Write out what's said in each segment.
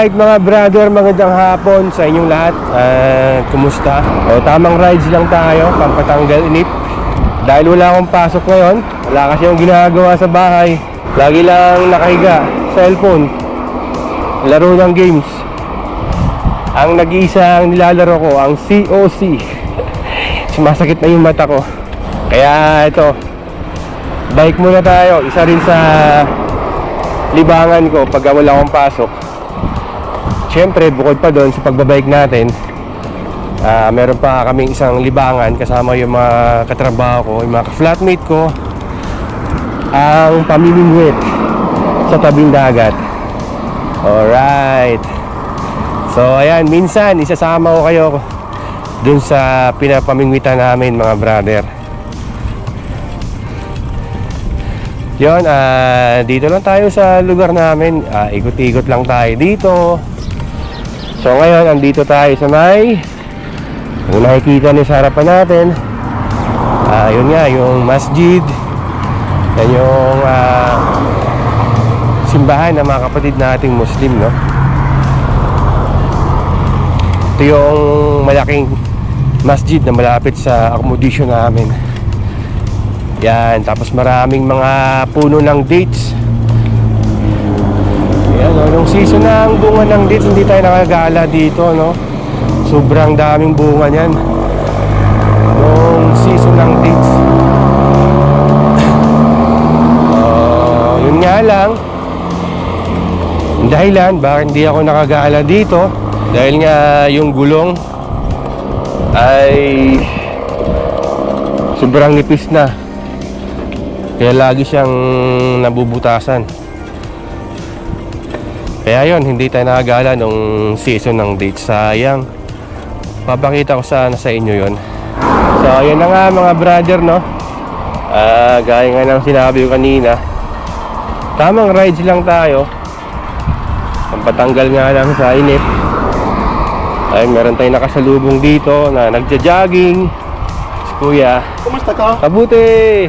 Alright mga brother, magandang hapon sa inyong lahat. Kumusta? Tamang rides lang tayo, pampatanggal inip. Dahil wala akong pasok ngayon, wala kasi yung ginagawa sa bahay. Lagi lang nakahiga, cellphone, laro ng games. Ang nag-iisang nilalaro ko, ang COC. Sumasakit na yung mata ko. Kaya ito, bike muna tayo. Isa rin sa libangan ko pag wala akong pasok. Siyempre, bukod pa doon sa pagbabike natin, meron pa kaming isang libangan kasama yung mga katrabaho ko, yung mga ka-flatmate ko, ang pamimingwit sa tabing dagat. Alright. So ayan, minsan isasama ko kayo dun sa pinapamingwitan namin mga brother. Yun, dito lang tayo sa lugar namin. Ikot-ikot lang tayo dito. So ngayon, andito tayo sa may, kung nakikita niyo sa harapan natin, yun nga, yung masjid. Yan yung simbahan ng mga kapatid nating Muslim, no? Ito yung malaking masjid na malapit sa accommodation namin. Yan, tapos maraming mga puno ng dates. Yan, no? Yung season ng bunga ng dates, hindi tayo nakagala dito, no? Sobrang daming bunga niyan. Yung season ng dates. Yun nga lang, dahilan bakit hindi ako nakagala dito, dahil nga yung gulong ay sobrang nipis na. Kaya lagi siyang nabubutasan. Kaya yun, hindi tayo nakagala nung season ng date. Sayang. Papakita ko sana sa inyo yun. So yun na nga mga brother, no? Gaya nga ng sinabi ko kanina, tamang rides lang tayo, pampatanggal nga lang sa inip. Ay, meron tayong nakasalubong dito na nagja-jogging. Si Kuya. Kumusta ka? Kabuti!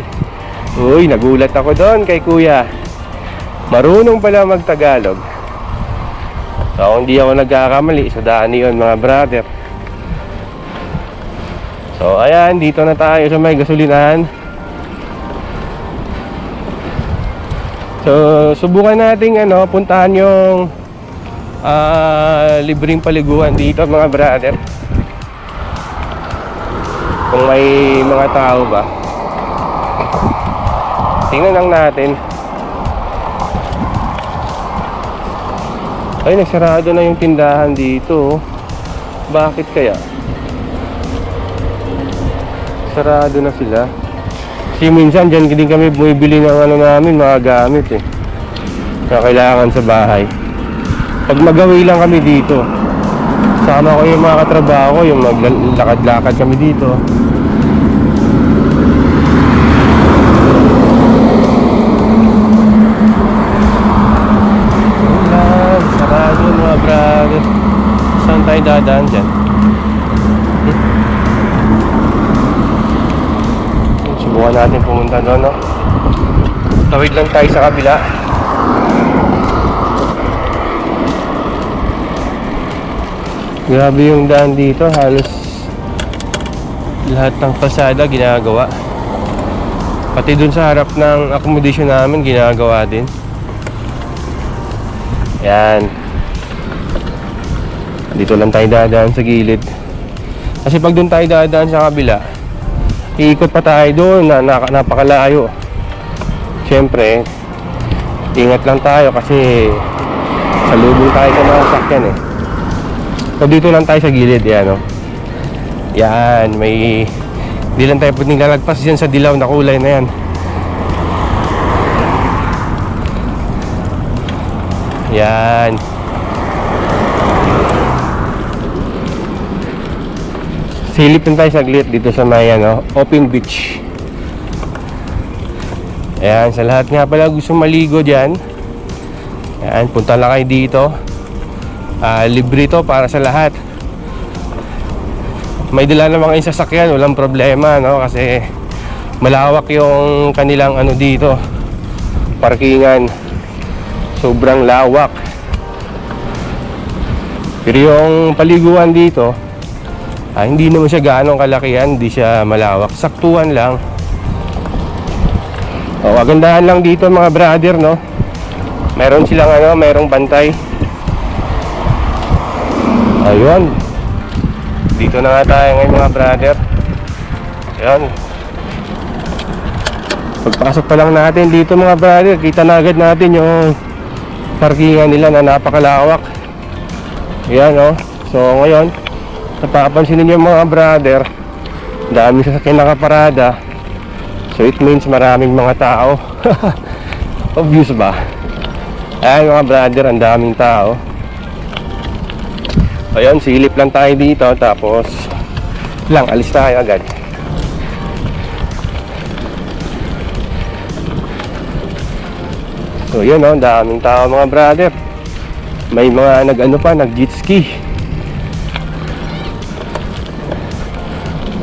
Uy, nagulat ako doon kay Kuya. Marunong pala mag-Tagalog. So, hindi ako nagkakamali. So, daan yun mga brother. So, ayan, dito na tayo sa may gasolinahan. So, subukan nating puntahan yung libreng paliguan dito mga brother. Kung may mga tao ba. Tingnan lang natin. Ay, nagsarado na yung tindahan dito. Bakit kaya? Sarado na sila. Kasi minsan dyan din kami bumibili ng namin, mga gamit na kailangan sa bahay. Pag magawi lang kami dito, sama ko yung mga katrabaho, yung maglakad-lakad kami dito. Sarado mga brother. Saan tayo dadaan dyan? Subukan natin pumunta doon, no? Tawid lang tayo sa kabila. Grabe yung daan dito, halos lahat ng kalsada ginagawa. Pati dun sa harap ng accommodation namin ginagawa din. Yan. Dito lang tayo dadaan sa gilid. Kasi pag dun tayo dadaan sa kabila, iikot pa tayo doon na napakalayo. Siyempre, ingat lang tayo kasi salubong tayo sa mga sakyan So dito lang tayo sa gilid, yan Yan, may di lang tayo pwedeng lalagpas dyan sa dilaw na kulay na yan. Yan. Silip lang tayo saglit dito sa may open beach. Ayan, sa lahat nga pala gusto maligo dyan, ayan, punta lang kayo dito. Libre to para sa lahat. May dala namang mga sasakyan, walang problema, no? Kasi malawak yung kanilang dito, parkingan. Sobrang lawak. Pero yung paliguan dito, hindi naman siya gaanong kalakihan, hindi siya malawak, saktuhan lang. Kagandahan lang dito mga brother, no? Meron silang merong bantay. Ayun. Dito na nga tayo ngayon mga brother. Ayun. Pagpasok pa lang natin dito mga brother, kita na agad natin yung parkingan nila na napakalawak. Ayan, oh. So ngayon, napapansin ninyo mga brother, dami sasakyan nakaparada. So it means maraming mga tao. Obvious ba? Ayan mga brother, ang daming tao. Ayun, silip lang tayo dito. Tapos alis tayo agad. So yun, oh, daming tao mga brother. May mga nag-jet ski.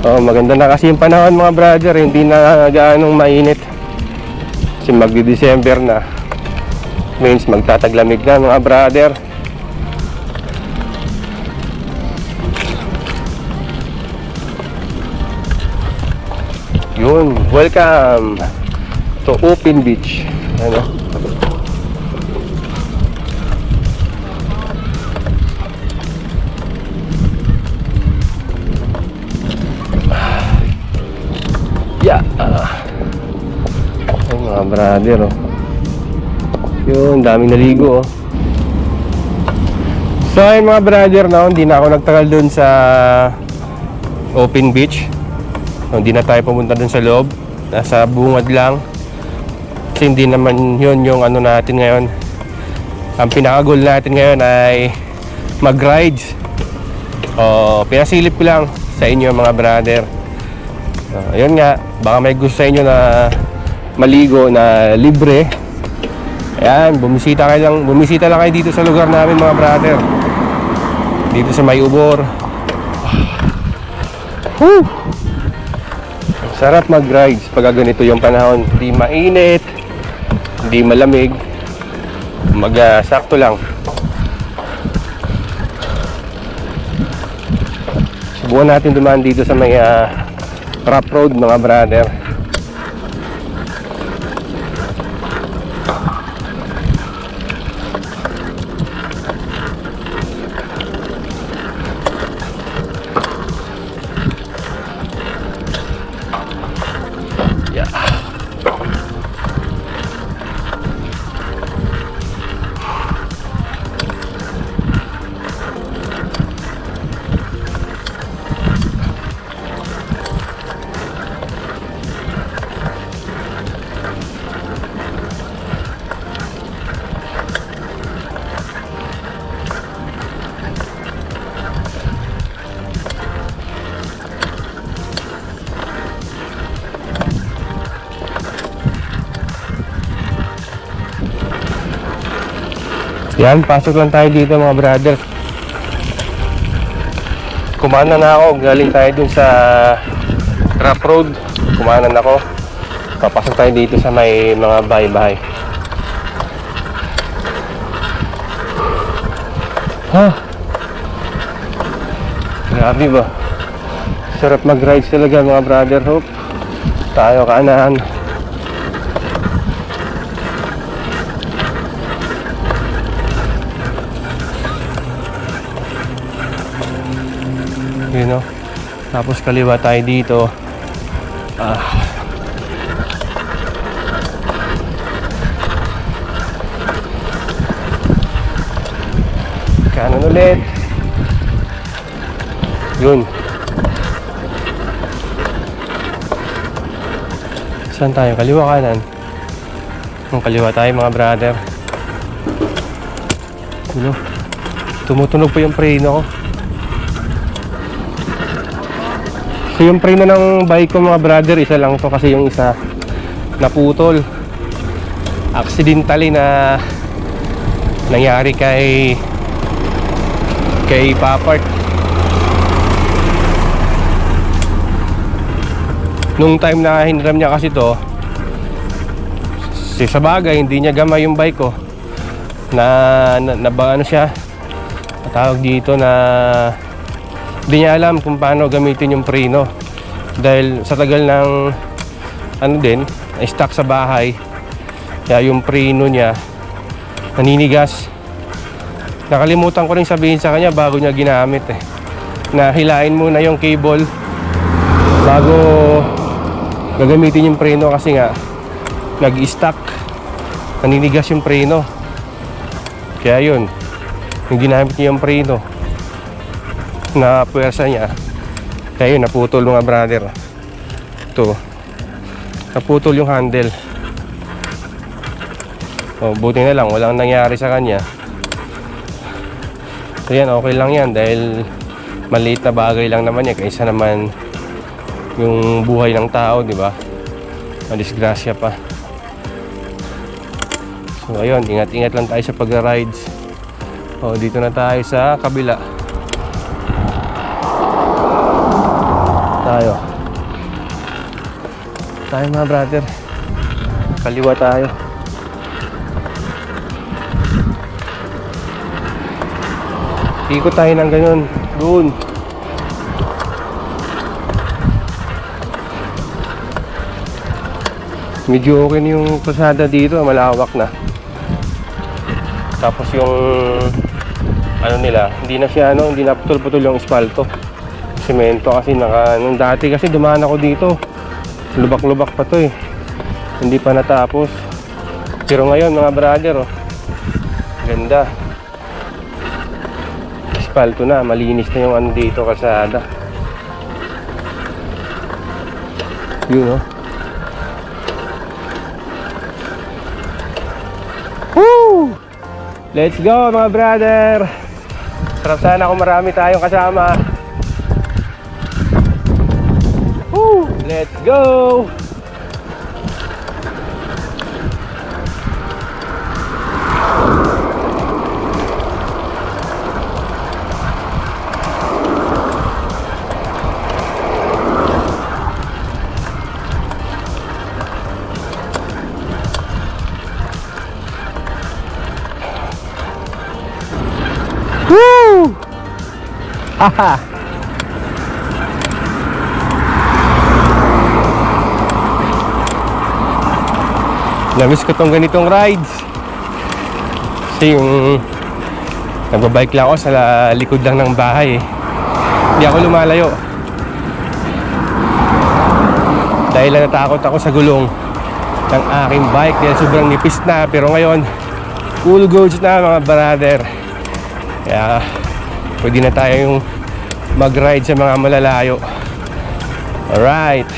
Oh, maganda na kasi yung panahon mga brother, hindi na gaanong mainit. Kasi magdi-December na. Means magtataglamig na mga brother. Yun, welcome to Open Beach. Yeah. Ay mga brother, oh. Yun, daming naligo, oh. So ayun mga brother, no, hindi na ako nagtagal dun sa Open Beach. Hindi na tayo pumunta dun sa loob. Nasa bungad lang. Kasi hindi naman yun yung natin ngayon. Ang pinaka-goal natin ngayon ay mag-rides. Pinasilip ko lang sa inyo mga brother. Ayun nga, baka may gusto sa inyo na maligo na libre. Ayan, bumisita lang kayo dito sa lugar namin mga brother. Dito sa May Ubor. Woo! Sarap mag-rides pag ganito yung panahon. Hindi mainit, hindi malamig, sakto lang. Subukan natin dumaan dito sa may rough road mga brother. Yan, pasok lang tayo dito mga brother. Kumanan na ako, galing tayo dun sa rough road. Kumanan ako. Papasok tayo dito sa may mga bahay-bahay. Grabe ba? Sarap mag-rides talaga mga brother. Hope tayo kanan. You know? Tapos kaliwa tayo dito. Kanan ulit. Yun. Saan tayo? Kaliwa kanan. Kaliwa tayo mga brother. You know? Tumutunog pa yung preno ko. So yung preno ng bike ko mga brother, isa lang to kasi yung isa naputol. Accidentally na nangyari kay Papart. Nung time na hiniram niya kasi to, sa bagay hindi niya gamay yung bike ko. Ano siya, tawag dito na hindi niya alam kung paano gamitin yung preno. Dahil sa tagal ng ano din, stock sa bahay, kaya yung preno niya naninigas. Nakalimutan ko rin sabihin sa kanya bago niya ginamit na hilain muna yung cable bago gagamitin yung preno, kasi nga nag-stuck, naninigas yung preno. Kaya yun, yung ginamit niya yung preno na puwersa niya, kaya yun naputol mga brother. Ito, naputol yung handle. Buti na lang walang nangyari sa kanya. So yan, okay lang yan dahil maliit na bagay lang naman yan kaysa naman yung buhay ng tao, di ba? Madisgrasya pa. So ayun, ingat-ingat lang tayo sa pag-rides. Dito na tayo sa kabila. Tayo mga brother, kaliwa tayo. Ikot tayo ng ganun, doon. Medyo okay na yung pasada dito, malawak na. Tapos yung ano nila, hindi na putol-putol yung espalto. Semento kasi nung dati kasi dumaan ako dito, lubak-lubak pa to hindi pa natapos. Pero ngayon mga brother, ganda. Espalto na, malinis na yung ano dito, kalsada. Yun Woo! Let's go mga brother. Sarap sana kung marami tayong kasama. Woo! Let's go! Woo! Haha! Namiss ko tong ganitong rides. Kasi yung nagbabike lang ako sa likod lang ng bahay Hindi ako lumalayo. Dahil natakot ako sa gulong ng aking bike dahil sobrang nipis na. Pero ngayon, cool goods na mga brother. Kaya pwede na tayo yung mag-ride sa mga malalayo. Alright.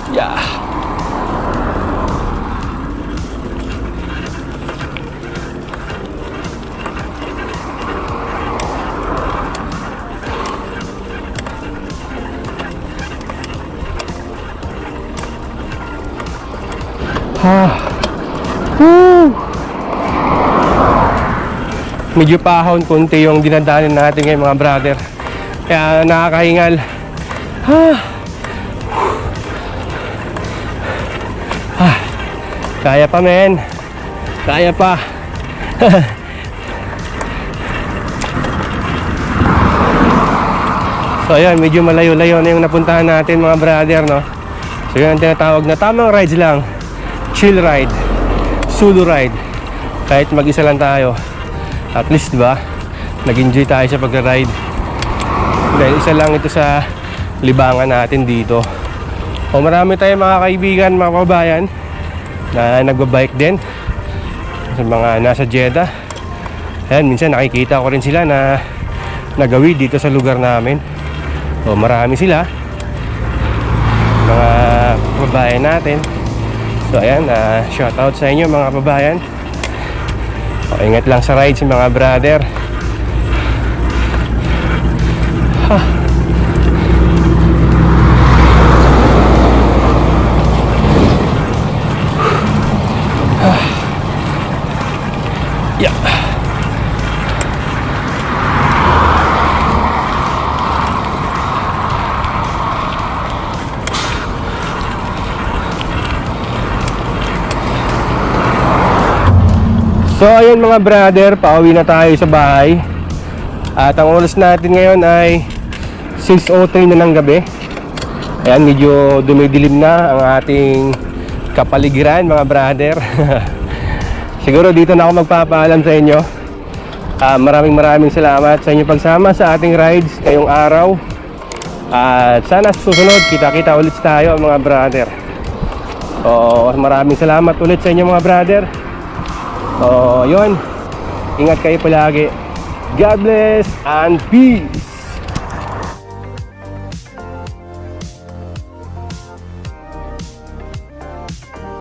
Yeah. Medyo pahon konti yung dinadaanan natin ngayon mga brother. Kaya nakakahingal. Kaya pa men. Kaya pa. So ayan, medyo malayo-layo na yung napuntahan natin mga brother, no? So yun ang tinatawag na tamang rides lang. Chill ride, solo ride. Kahit mag-isa lang tayo, at least diba, nag-enjoy tayo sa pag-ride. Dahil isa lang ito sa libangan natin dito. O marami tayong mga kaibigan, mga kababayan na nagbabike din sa mga nasa Jeddah. Ayan, minsan nakikita ko rin sila na nagawid dito sa lugar namin. So marami sila, mga kababayan natin. So ayan, shoutout sa inyo mga kababayan. O, ingat lang sa rides mga brother. Yeah. So ayun mga brother, pauwi na tayo sa bahay. At ang oras natin ngayon ay 6:03 na ng gabi. Ayan, medyo dumidilim na ang ating kapaligiran mga brother. Siguro dito na ako magpapaalam sa inyo. Maraming salamat sa inyong pagsama sa ating rides ngayong araw. At sana sa susunod kita-kita ulit tayo mga brother. Maraming salamat ulit sa inyo mga brother. Yun, ingat kayo palagi. God bless and peace.